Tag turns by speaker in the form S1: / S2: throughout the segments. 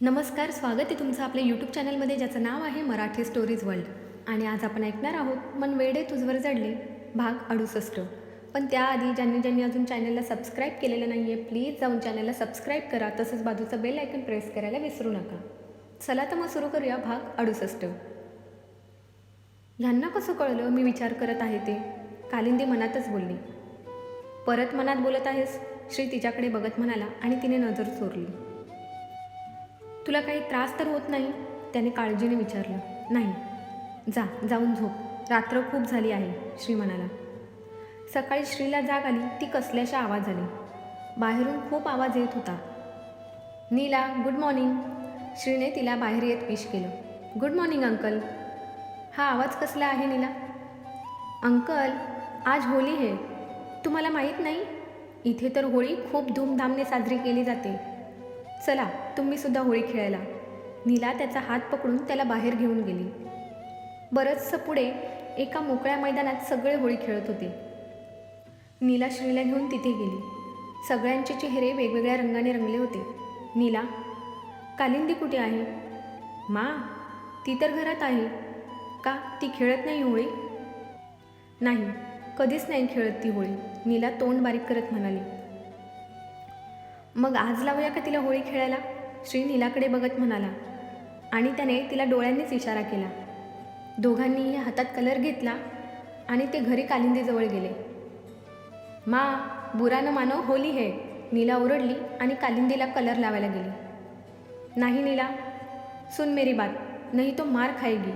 S1: नमस्कार, स्वागत आहे तुमचं आपल्या यूट्यूब चॅनलमध्ये ज्याचं नाव आहे मराठी स्टोरीज वर्ल्ड. आणि आज आपण ऐकणार आहोत मन वेडे तुझवर जडले भाग 68. पण त्याआधी ज्यांनी अजून चॅनलला सबस्क्राईब केलेलं नाही आहे, प्लीज जाऊन चॅनलला सबस्क्राईब करा. तसंच बाजूचं बेल आयकन प्रेस करायला विसरू नका. चला तर मग सुरू करूया भाग 68. ह्यांना कसं कळलं मी विचार करत आहे ते? कालिंदी मनातच बोलली. परत मनात बोलत आहेस? श्री तिच्याकडे बघत म्हणाला आणि तिने नजर चोरली. तुला काही त्रास तर होत नाही? त्याने काळजीने विचारलं. नाही. जाऊन झोप, रात्र खूप झाली आहे, श्री म्हणाला. सकाळी श्रीला जाग आली ती कसल्याशा आवाज आली. बाहेरून खूप आवाज येत होता. नीला, गुड मॉर्निंग. श्रीने तिला बाहेर येत विश केलं. Good morning uncle. हा आवाज कसला आहे नीला? अंकल, आज होळी आहे, तुम्हाला माहीत नाही? इथे तर होळी खूप धूमधामने साजरी केली जाते. चला तुम्ही सुद्धा होळी खेळायला. नीला त्याचा हात पकडून त्याला बाहेर घेऊन गेली. बरंचसं पुढे एका मोकळ्या मैदानात सगळे होळी खेळत होते. नीला श्रीला घेऊन तिथे गेली. सगळ्यांचे चेहरे वेगवेगळ्या रंगाने रंगले होते. नीला, कालिंदी कुठे आहे? मा, ती तर घरात आहे. का ती खेळत नाही होळी? नाही, कधीच नाही खेळत ती होळी, नीला तोंड बारीक करत म्हणाली. मग आज लावूया का तिला होळी खेळायला? श्री नीलाकडे बघत म्हणाला आणि त्याने तिला डोळ्यांनीच इशारा केला. दोघांनीही हातात कलर घेतला आणि ते घरी कालिंदीजवळ गेले. मा, बुरा न मानो होली है, नीला ओरडली आणि कालिंदीला कलर लावायला गेली. नाही नीला, सुन मेरी बात, नहीं तो मार खाएगी,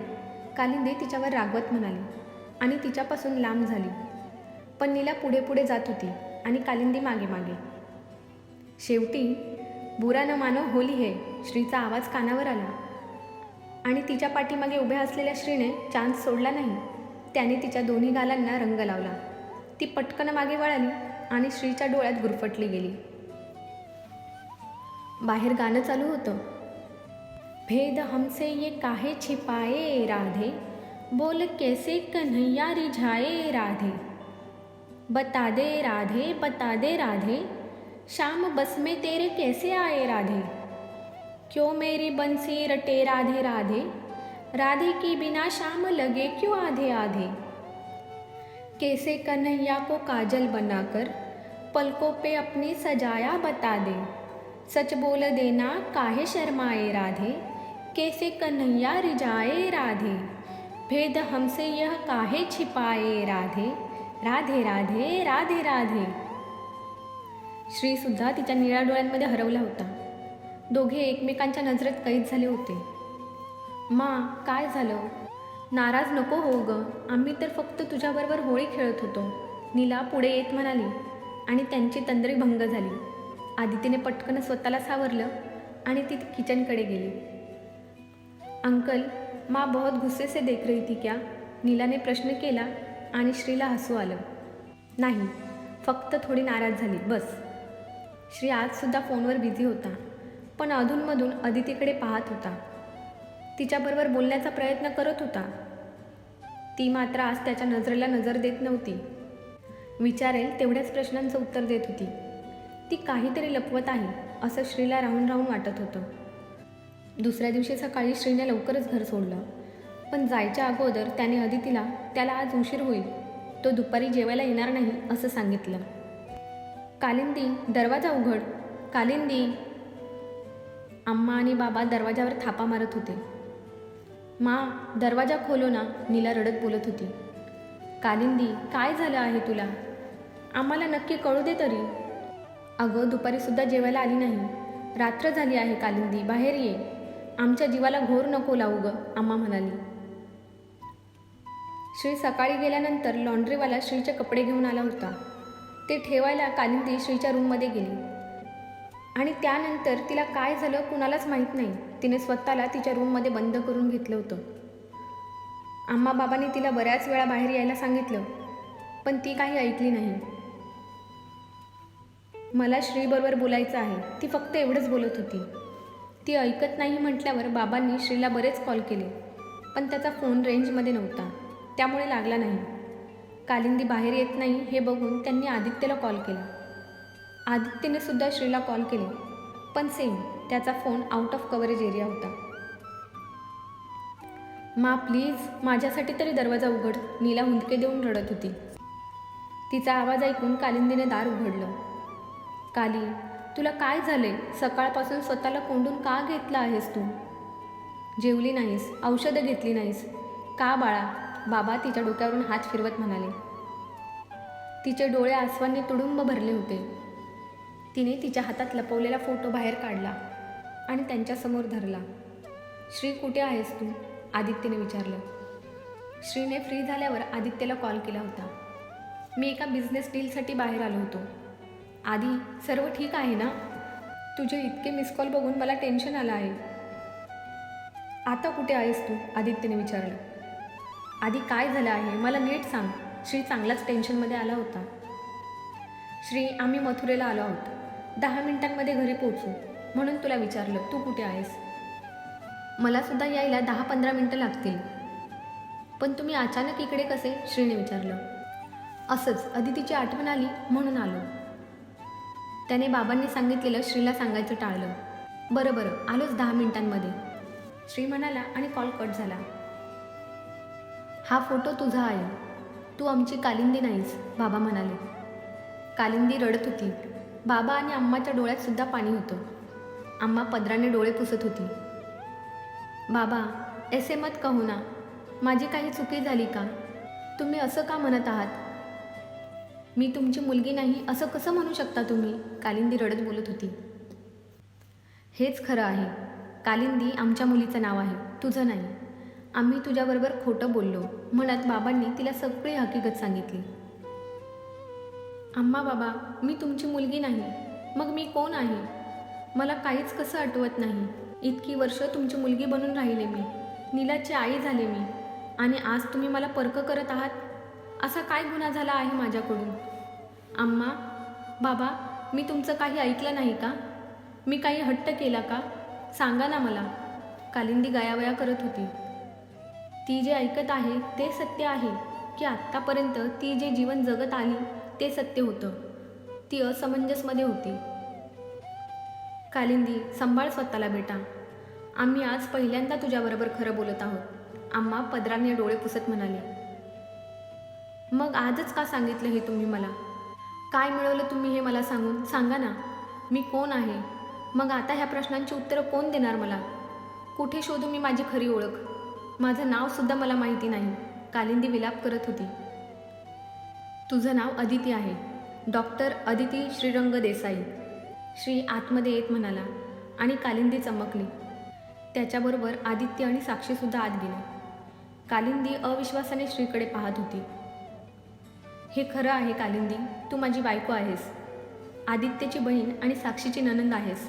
S1: कालिंदी तिच्यावर रागवत म्हणाली आणि तिच्यापासून लांब झाली. पण नीला पुढे पुढे जात होती आणि कालिंदी मागे मागे. शेवटी बुरा न मानो होली है, श्रीचा आवाज कानावर आला आणि तिच्या पाठीमागे उभ्या असलेल्या श्रीने चान्स सोडला नाही. त्याने तिच्या दोन्ही गालांना रंग लावला. ती पटकन मागे वळाली आणि श्रीच्या डोळ्यात गुरफटली गेली. बाहेर गाणं चालू होतं. भेद हमसे ये काहे छिपाए राधे, बोल कैसे कन्हैया रिझाए राधे, बता दे राधे, बता दे राधे, शाम बस में तेरे कैसे आए राधे, क्यों मेरी बंसी रटे राधे राधे, राधे की बिना शाम लगे क्यों आधे आधे, कैसे कन्हैया को काजल बनाकर पलकों पे अपनी सजाया बता दे, सच बोल देना काहे शर्माए राधे, कैसे कन्हैया रिझाए राधे, भेद हमसे यह काहे छिपाए राधे, राधे राधे राधे राधे. श्रीसुद्धा तिच्या निळ्या डोळ्यांमध्ये हरवला होता. दोघे एकमेकांच्या नजरेत कैद झाले होते. मा, काय झालं? नाराज नको हो गं, आम्ही तर फक्त तुझ्याबरोबर होळी खेळत होतो, नीला पुढे येत म्हणाली आणि त्यांची तंद्री भंग झाली. आदितीने पटकन स्वतःला सावरलं आणि ती किचनकडे गेली. अंकल, माँ बहुत गुस्से से देख रही थी क्या? नीलाने प्रश्न केला आणि श्रीला हसू आलं. नाही, फक्त थोडी नाराज झाली, बस. श्री आजसुद्धा फोनवर बिझी होता, पण अधूनमधून अदितीकडे पाहत होता. तिच्याबरोबर बोलण्याचा प्रयत्न करत होता. ती मात्र आज त्याच्या नजरेला नजर देत नव्हती. विचारेल तेवढ्याच प्रश्नांचं उत्तर देत होती. ती काहीतरी लपवत आहे असं श्रीला राहून राहून वाटत होतं. दुसऱ्या दिवशी सकाळी श्रीने लवकरच घर सोडलं, पण जायच्या अगोदर त्याने अदितीला त्याला आज उशीर होईल, तो दुपारी जेवायला येणार नाही असं सांगितलं. कालिंदी, दरवाजा उघड. कालिंदी. अम्मा आणि बाबा दरवाजावर थापा मारत होते. मा, दरवाजा खोलो ना, नीला रडत बोलत होती. कालिंदी, काय झालं आहे तुला? आम्हाला नक्की कळू दे तरी. अगं, दुपारीसुद्धा जेवायला आली नाही, रात्र झाली आहे. कालिंदी, बाहेर ये, आमच्या जीवाला घोर नको लावू गं, अम्मा म्हणाली. श्री सकाळी गेल्यानंतर लॉन्ड्रीवाला श्रीचे कपडे घेऊन आला होता. ते ठेवायला कालिंदी श्रीच्या रूममध्ये गेली आणि त्यानंतर तिला काय झालं कुणालाच माहीत नाही. तिने स्वतःला तिच्या रूममध्ये बंद करून घेतलं होतं. आम्हा बाबांनी तिला बऱ्याच वेळा बाहेर यायला सांगितलं, पण ती काही ऐकली नाही. मला श्रीबरोबर बोलायचं आहे, ती फक्त एवढंच बोलत होती. ती ऐकत नाही म्हटल्यावर बाबांनी श्रीला बरेच कॉल केले, पण त्याचा फोन रेंजमध्ये नव्हता, त्यामुळे लागला नाही. कालिंदी बाहेर येत नाही हे बघून त्यांनी आदित्यला कॉल केला. आदित्यने सुद्धा श्रीला कॉल केले, पण सेम त्याचा phone out of coverage area होता. मा प्लीज माझ्यासाठी तरी दरवाजा उघड, नीला हुंदके देऊन रडत होती. तिचा आवाज ऐकून कालिंदीने दार उघडलं. काली, तुला काय झाले? सकाळपासून स्वतःला कोंडून का घेतला आहेस तू? जेवली नाहीस, औषधं घेतली नाहीस का बाळा? बाबा तिच्या डोक्यावरून हात फिरवत म्हणाले. तिचे डोळे आसवांनी तुडुंब भरले होते. तिने तिच्या हातात लपवलेला फोटो बाहेर काढला आणि त्यांच्यासमोर धरला. श्री, कुठे आहेस तू? आदित्यने विचारलं. श्रीने फ्री झाल्यावर आदित्यला कॉल केला होता. मी एका बिझनेस डीलसाठी बाहेर आलो होतो. आधी, सर्व ठीक आहे ना? तुझे इतके मिस कॉल बघून मला टेन्शन आलं आहे. आता कुठे आहेस तू? आदित्यने विचारलं. आधी काय झालं आहे मला नीट सांग. श्री चांगलाच टेन्शनमध्ये आला होता. श्री, आम्ही मथुरेला आलो आहोत. 10 मिनिटांमध्ये घरी पोहोचू म्हणून तुला विचारलं, तू कुठे आहेस? मला सुद्धा यायला 10-15 मिनटं लागतील. पण तुम्ही अचानक इकडे कसे? श्रीने विचारलं. असंच अदितीची आठवण आली म्हणून आलो. त्याने बाबांनी सांगितलेलं श्रीला सांगायचं टाळलं. बरं बरं, आलोच 10 मिनिटांमध्ये, श्री म्हणाला आणि कॉल कट झाला. हा फोटो तुझा आहे, तू आमची कालिंदी नाहीस, बाबा म्हणाले. कालिंदी रडत होती. बाबा आणि अम्माच्या डोळ्यात सुद्धा पाणी होतं. अम्मा पदराने डोळे पुसत होती. बाबा, ऐसे मत कहो ना, माझी काही चुकी झाली का? तुम्ही असं का म्हणत आहात? मी तुमची मुलगी नाही असं कसं म्हणू शकता तुम्ही? कालिंदी रडत बोलत होती. हेच खरं आहे. कालिंदी आमच्या मुलीचं नाव आहे, तुझं नाही. आम्ही तुझ्याबरोबर खोटं बोललो म्हणत बाबांनी तिला सगळी हकीकत सांगितली. अम्मा, बाबा, मी तुमची मुलगी नाही, मग मी कोण आहे? मला काहीच कसं आठवत नाही. इतकी वर्ष तुमची मुलगी बनून राहिले मी, नीलाची आई झाले मी, आणि आज तुम्ही मला परक करत आहात. असा काय गुन्हा झाला आहे माझ्याकडून? अम्मा, बाबा, मी तुमचं काही ऐकलं नाही का? मी काही हट्ट केला का? सांगा ना मला. कालिंदी गयावया करत होती. ती जे ऐकत आहे ते सत्य आहे की आत्तापर्यंत ती जे जीवन जगत आली ते सत्य होतं? ती असमंजसमध्ये होती. कालिंदी, सांभाळ स्वतःला बेटा. आम्ही आज पहिल्यांदा तुझ्याबरोबर खरं बोलत आहोत, अम्मा पदराने डोळे पुसत म्हणाली. मग आजच का सांगितलं हे तुम्ही मला? काय मिळवलं तुम्ही हे मला सांगून? सांगा ना, मी कोण आहे? मग आता ह्या प्रश्नांची उत्तरं कोण देणार मला? कुठे शोधू मी माझी खरी ओळख? माझं नावसुद्धा मला माहिती नाही, कालिंदी विलाप करत होती. तुझं नाव अदिती आहे, डॉक्टर अदिती श्रीरंग देसाई, श्री आतमध्ये येत म्हणाला आणि कालिंदी चमकली. त्याच्याबरोबर आदित्य आणि साक्षीसुद्धा आत गेले. कालिंदी अविश्वासाने श्रीकडे पाहत होती. हे खरं आहे कालिंदी, तू माझी बायको आहेस, आदित्यची बहीण आणि साक्षीची नणंद आहेस.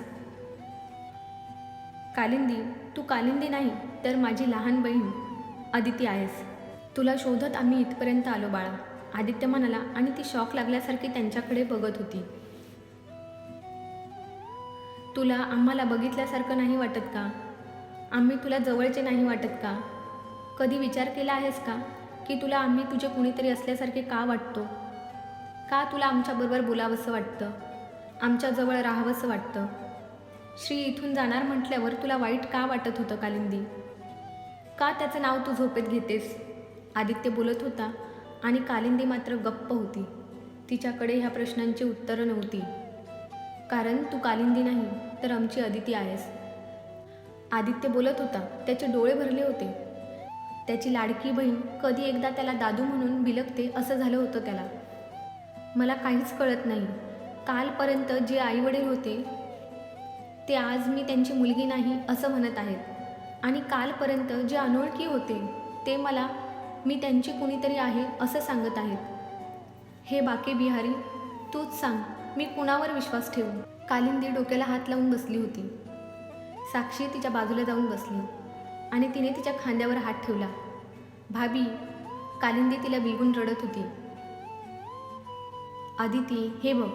S1: कालिंदी, तू कालिंदी नाही तर माझी लहान बहीण अदिती आहेस. तुला शोधत आम्ही इथपर्यंत आलो बाळा, आदित्य म्हणाला आणि ती शॉक लागल्यासारखी त्यांच्याकडे बघत होती. तुला आम्हाला बघितल्यासारखं नाही वाटत का? आम्ही तुला जवळचे नाही वाटत का? कधी विचार केला आहेस का की तुला आम्ही तुझे कुणीतरी असल्यासारखे का वाटतो? का तुला आमच्याबरोबर बोलावंसं वाटतं, आमच्याजवळ राहावंसं वाटतं? श्री इथून जाणार म्हटल्यावर तुला वाईट का वाटत होतं कालिंदी? का त्याचं नाव तू झोपेत घेतेस? आदित्य बोलत होता आणि कालिंदी मात्र गप्प होती. तिच्याकडे ह्या प्रश्नांची उत्तरं नव्हती. कारण तू कालिंदी नाही तर आमची अदिती आहेस. आदित्य बोलत होता, त्याचे डोळे भरले होते. त्याची लाडकी बहीण कधी एकदा त्याला दादू म्हणून बिलगते असं झालं होतं त्याला. मला काहीच कळत नाही. कालपर्यंत जे आईवडील होते ते आज मी त्यांची मुलगी नाही असं म्हणत आहेत, आणि कालपर्यंत जे अनोळखी होते ते मला मी त्यांची कुणीतरी आहे असं सांगत आहेत. हे बाके बिहारी, तूच सांग, मी कुणावर विश्वास ठेवू? कालिंदी डोक्याला हात लावून बसली होती. साक्षी तिच्या बाजूला जाऊन बसली आणि तिने तिच्या खांद्यावर हात ठेवला. भाभी, कालिंदी तिला बिलगून रडत होती. अदिती, हे बघ.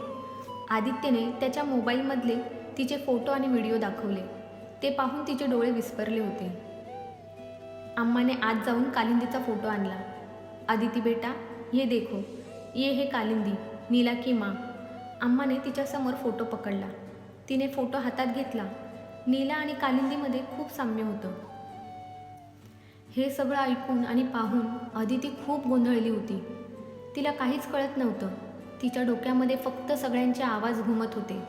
S1: आदित्यने त्याच्या मोबाईलमधले तिचे फोटो आणि व्हिडिओ दाखवले. ते पाहून तिचे डोळे विस्परले होते. अम्माने आत जाऊन कालिंदीचा फोटो आणला. अदिती बेटा, ये देखो, ये है कालिंदी, नीला की माँ. अम्माने तिच्यासमोर फोटो पकडला. तिने फोटो हातात घेतला. नीला आणि कालिंदीमध्ये खूप साम्य होतं. हे सगळं ऐकून आणि पाहून अदिती खूप गोंधळली होती. तिला काहीच कळत नव्हतं. तिच्या डोक्यामध्ये फक्त सगळ्यांचे आवाज घुमत होते.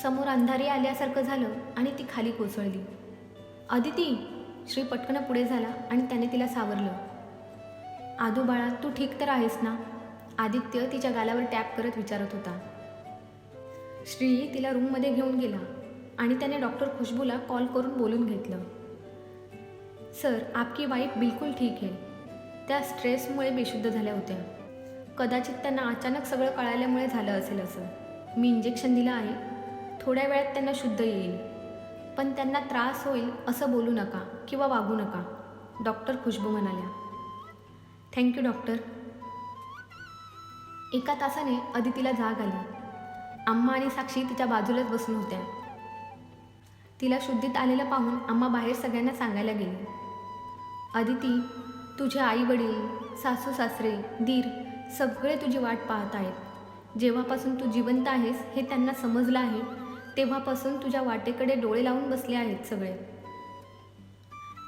S1: समोर अंधारी आल्यासारखं झालं आणि ती खाली कोसळली. अदिती! श्री पटकन पुढे झाला आणि त्याने तिला सावरलं. आदू बाळा, तू ठीक तर आहेस ना? आदित्य तिच्या गालावर टॅप करत विचारत होता. श्री तिला रूममध्ये घेऊन गेला आणि त्याने डॉक्टर खुशबूला कॉल करून बोलून घेतलं. सर, आपकी वाईफ बिलकुल ठीक आहे. त्या स्ट्रेसमुळे बेशुद्ध झाल्या होत्या. कदाचित त्यांना अचानक सगळं कळाल्यामुळे झालं असेल असं. मी इंजेक्शन दिलं आहे. थोड्या वेळात त्यांना शुद्ध येईल. पण त्यांना त्रास होईल असं बोलू नका किंवा वागू नका, डॉक्टर खुशबू म्हणाल्या. Thank you doctor. एका तासाने अदितीला जाग आली. अम्मा आणि साक्षी तिच्या बाजूलाच बसून होत्या. तिला शुद्धीत आलेलं पाहून अम्मा बाहेर सगळ्यांना सांगायला गेली. अदिती, तुझे आई वडील, सासू सासरे, दीर सगळे तुझी वाट पाहत आहेत. जेव्हापासून तू जिवंत आहेस हे त्यांना समजलं आहे, तेव्हापासून तुझ्या वाटेकडे डोळे लावून बसले आहेत सगळे.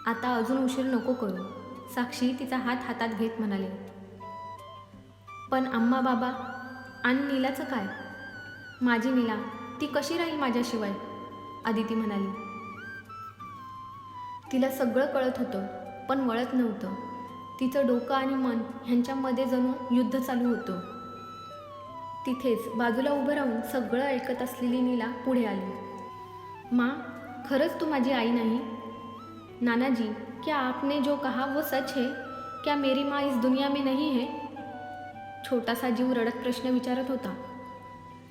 S1: आता अजून उशीर नको करू, साक्षी तिचा हात हातात घेत म्हणाले. पण अम्मा बाबा आणि नीलाचं काय? माझी नीला, ती कशी राहील माझ्याशिवाय? अदिती म्हणाली. तिला सगळं कळत होतं पण वळत नव्हतं. तिचं डोकं आणि मन ह्यांच्यामध्ये जणू युद्ध चालू होतं. तिथेच बाजूला उभं राहून सगळं ऐकत असलेली नीला पुढे आली. माँ, खरंच तू माझी आई नाही? नानाजी, क्या आपने जो कहा वो सच है? क्या मेरी माँ इस दुनिया में नहीं है? छोटासा जीव रडत प्रश्न विचारत होता.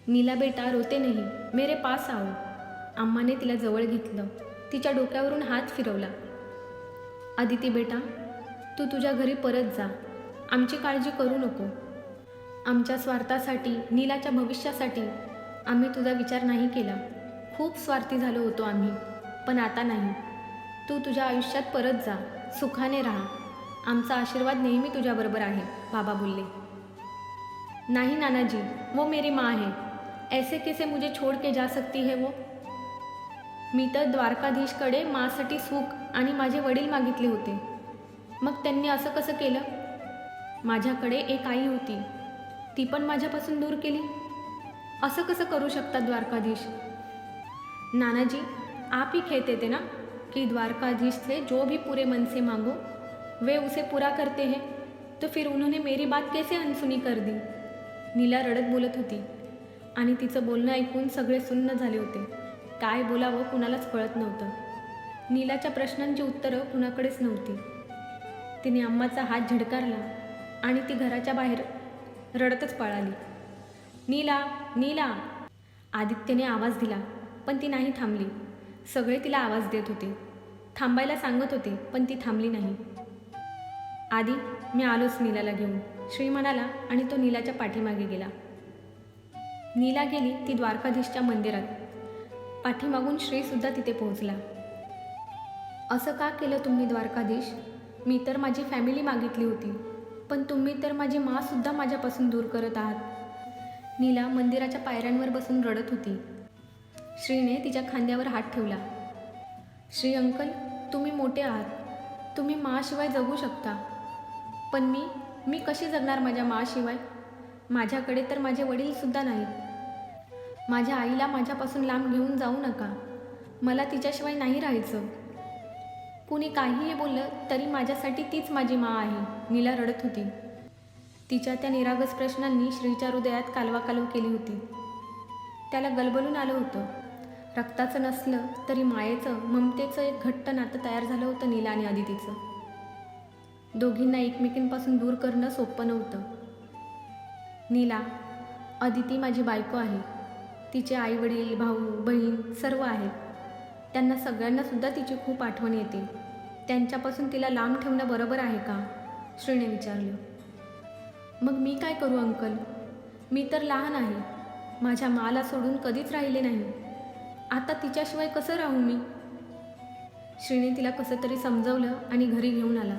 S1: नीला बेटा, रोते नहीं, मेरे पास आओ. अम्माने तिला जवळ घेतलं. तिच्या डोक्यावरून हात फिरवला. अदिती बेटा, तू तुझ्या घरी परत जा. आमची काळजी करू नको. आमच्या स्वार्थासाठी, नीलाच्या भविष्यासाठी आम्ही तुझा विचार नाही केला. खूप स्वार्थी झालो होतो आम्ही, पण आता नाही. तू तुझ्या आयुष्यात परत जा, सुखाने राहा. आमचा आशीर्वाद नेहमी तुझ्याबरोबर आहे, बाबा बोलले. नहीं नानाजी, वो मेरी माँ है. ऐसे कैसे मुझे छोड़ के जा सकती है वो? मी तर द्वारकाधीशकडे माँसाठी सुख आणि माझे वडील मागितले होते. मग त्यांनी असं कसं केलं? माझ्याकडे एक आई होती, ती पण माझ्यापासून दूर केली. असं कसं करू शकतात द्वारकाधीश? नानाजी, आप ही कहते थे ना कि द्वारकाधीश से जो भी पूरे मन से मांगो वे उसे पूरा करते हैं, तो फिर उन्होंने मेरी बात कैसे अनसुनी कर दी? नीला रडत बोलत होती आणि तिचं बोलणं ऐकून सगळे सुन्न झाले होते. काय बोलावं कुणालाच कळत नव्हतं. नीलाच्या प्रश्नांची उत्तरं कुणाकडेच नव्हती. तिने अम्माचा हात झिडकारला आणि ती घराच्या बाहेर रडतच पळाली. नीला, नीला! आदित्यने आवाज दिला पण ती नाही थांबली. सगळे तिला आवाज देत होते, थांबायला सांगत होते, पण ती थांबली नाही. आदी, मी आलोच नीलाला घेऊन, श्री म्हणाला आणि तो नीलाच्या पाठीमागे गेला. नीला गेली ती द्वारकाधीशच्या मंदिरात. पाठीमागून श्रीसुद्धा तिथे पोहोचला. असं का केलं तुम्ही द्वारकाधीश? मी तर माझी फॅमिली मागितली होती, पण तुम्ही तर माझी माँसुद्धा माझ्यापासून दूर करत आहात. नीला मंदिराच्या पायऱ्यांवर बसून रडत होती. श्रीने तिच्या खांद्यावर हात ठेवला. श्री अंकल, तुम्ही मोठे आहात, तुम्ही माँशिवाय जगू शकता, पण मी कशी जगणार माझ्या माँशिवाय? माझ्याकडे तर माझे वडीलसुद्धा नाहीत. माझ्या आईला माझ्यापासून लांब घेऊन जाऊ नका. मला तिच्याशिवाय नाही राहायचं. कुणी काहीही बोललं तरी माझ्यासाठी तीच माझी माँ आहे. नीला रडत होती. तिच्या त्या निरागस प्रश्नांनी श्रीच्या हृदयात कालवाकालव केली होती. त्याला गलबलून आलं होतं. रक्ताचं नसलं तरी मायेचं, ममतेचं एक घट्ट नातं तयार झालं होतं नीला आणि अदितीचं. दोघींना एकमेकींपासून दूर करणं सोपं नव्हतं. नीला, अदिती माझी बायको आहे. तिचे आई वडील, भाऊ बहीण सर्व आहेत. त्यांना सगळ्यांनासुद्धा तिची खूप आठवण येते. त्यांच्यापासून तिला लांब ठेवणं बरोबर आहे का? श्रीने विचारलं. मग मी काय करू अंकल? मी तर लहान आहे. माझ्या माला सोडून कधीच राहिले नाही. आता तिच्याशिवाय कसं राहू मी? श्रीने तिला कसं तरी समजवलं आणि घरी घेऊन आला.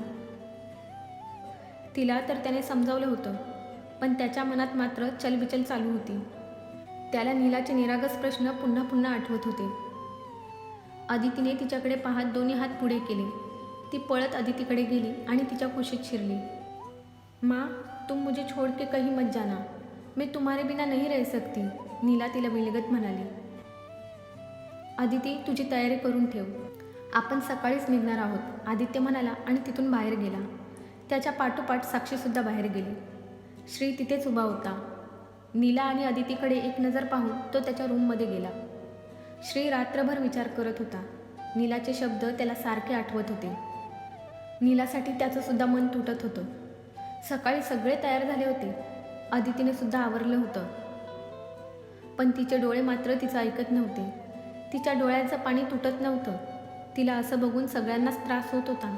S1: तिला तर त्याने समजावलं होतं, पण त्याच्या मनात मात्र चलबिचल चालू होती. त्याला नीलाचे निरागस प्रश्न पुन्हा पुन्हा आठवत होते. अदितीने तिच्याकडे पाहत दोन्ही हात पुढे केले. ती पळत अदितीकडे गेली आणि तिच्या कुशीत शिरली. माँ, तुम मुझे छोड़ के कहीं मत जाना. मैं तुम्हारे बिना नहीं रह सकती, नीला तिला विलगत म्हणाली. अदिती, तुझी तयारी करून ठेव. आपण सकाळीच निघणार आहोत, आदित्य म्हणाला आणि तिथून बाहेर गेला. त्याच्या पाठोपाठ साक्षीसुद्धा बाहेर गेली. श्री तिथेच उभा होता. नीला आणि अदितीकडे एक नजर पाहून तो त्याच्या रूममध्ये गेला. श्री रात्रभर विचार करत होता. नीलाचे शब्द त्याला सारखे आठवत होते. नीलासाठी त्याचंसुद्धा मन तुटत होतं. सकाळी सगळे तयार झाले होते. अदितीने सुद्धा आवरलं होतं, पण तिचे डोळे मात्र तिचं ऐकत नव्हते. तिच्या डोळ्याचं पाणी तुटत नव्हतं. तिला असं बघून सगळ्यांनाच त्रास होत होता,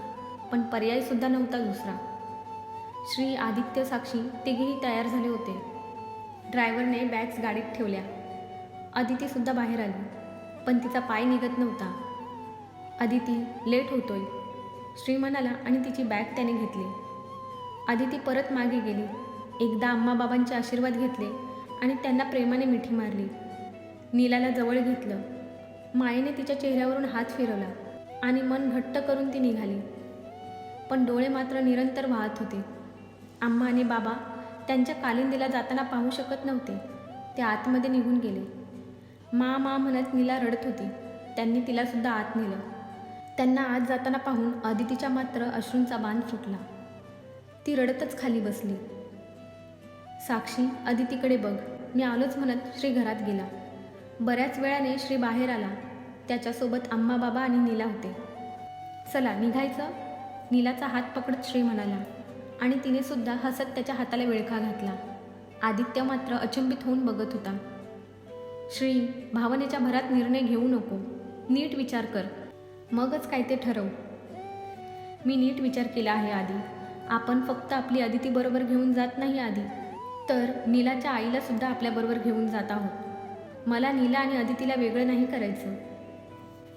S1: पण पर्यायसुद्धा नव्हता दुसरा. श्री, आदित्य, साक्षी तिघेही तयार झाले होते. ड्रायव्हरने बॅग्स गाडीत ठेवल्या. अदितीसुद्धा बाहेर आली, पण तिचा पाय निघत नव्हता. अदिती, लेट होतोय, श्री म्हणाला आणि तिची बॅग त्याने घेतली. अदिती परत मागे गेली. एकदा आम्हा बाबांचे आशीर्वाद घेतले आणि त्यांना प्रेमाने मिठी मारली. नीलाला जवळ घेतलं. मायेने तिच्या चेहऱ्यावरून हात फिरवला आणि मन घट्ट करून ती निघाली. पण डोळे मात्र निरंतर वाहत होते. आम्हा आणि बाबा त्यांच्या कालिंदीला जाताना पाहू शकत नव्हते. ते आतमध्ये निघून गेले. मा मा म्हणत नीला रडत होती. त्यांनी तिलासुद्धा आत नेलं. त्यांना आत जाताना पाहून अदितीच्या मात्र अश्रूंचा बांध फुटला. ती रडतच खाली बसली. साक्षी, अदितीकडे बघ, मी आलोच म्हणत श्री घरात गेला. बऱ्याच वेळाने श्री बाहेर आला. त्याच्यासोबत आम्हा बाबा आणि नीला होते. चला निघायचं, नीलाचा हात पकडत श्री म्हणाला आणि तिने सुद्धा हसत त्याच्या हाताला विळखा घातला. आदित्य मात्र अचंबित होऊन बघत होता. श्री, भावनेच्या भरात निर्णय घेऊ नको, नीट विचार कर, मगच काय ते ठरव. मी नीट विचार केला आहे आधी. आपण फक्त आपली अदिती बरोबर घेऊन जात नाही आधी, तर नीलाच्या आईला सुद्धा आपल्याबरोबर घेऊन जात आहोत. मला नीला आणि अदितीला वेगळं नाही करायचं.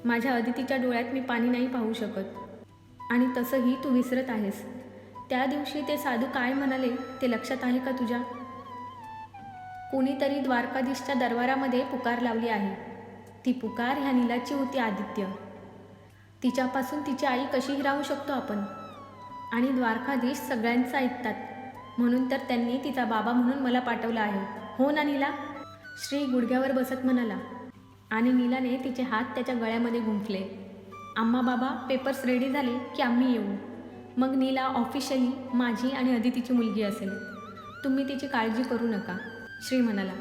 S1: माझ्या अदितीच्या डोळ्यात मी पाणी नाही पाहू शकत. आणि तसंही तू विसरत आहेस. त्या दिवशी ते साधू काय म्हणाले ते लक्षात आहे का तुझ्या? कोणीतरी द्वारकाधीशच्या दरबारामध्ये पुकार लावली आहे. ती पुकार ह्या नीलाची होती आदित्य. तिच्यापासून तिची आई कशीही राहू शकतो आपण. आणि द्वारकाधीश सगळ्यांचं ऐकतात, म्हणून तर त्यांनी तिचा बाबा म्हणून मला पाठवलं आहे. हो ना नीला? श्री गुडघ्यावर बसत म्हणाला आणि नीलाने तिचे हात त्याच्या गळ्यामध्ये गुंफले. आम्हा बाबा, पेपर्स रेडी झाले की आम्ही येऊ. मग नीला ऑफिशियली माझी आणि अदितीची मुलगी असेल. तुम्ही तिची काळजी करू नका, श्री म्हणाला.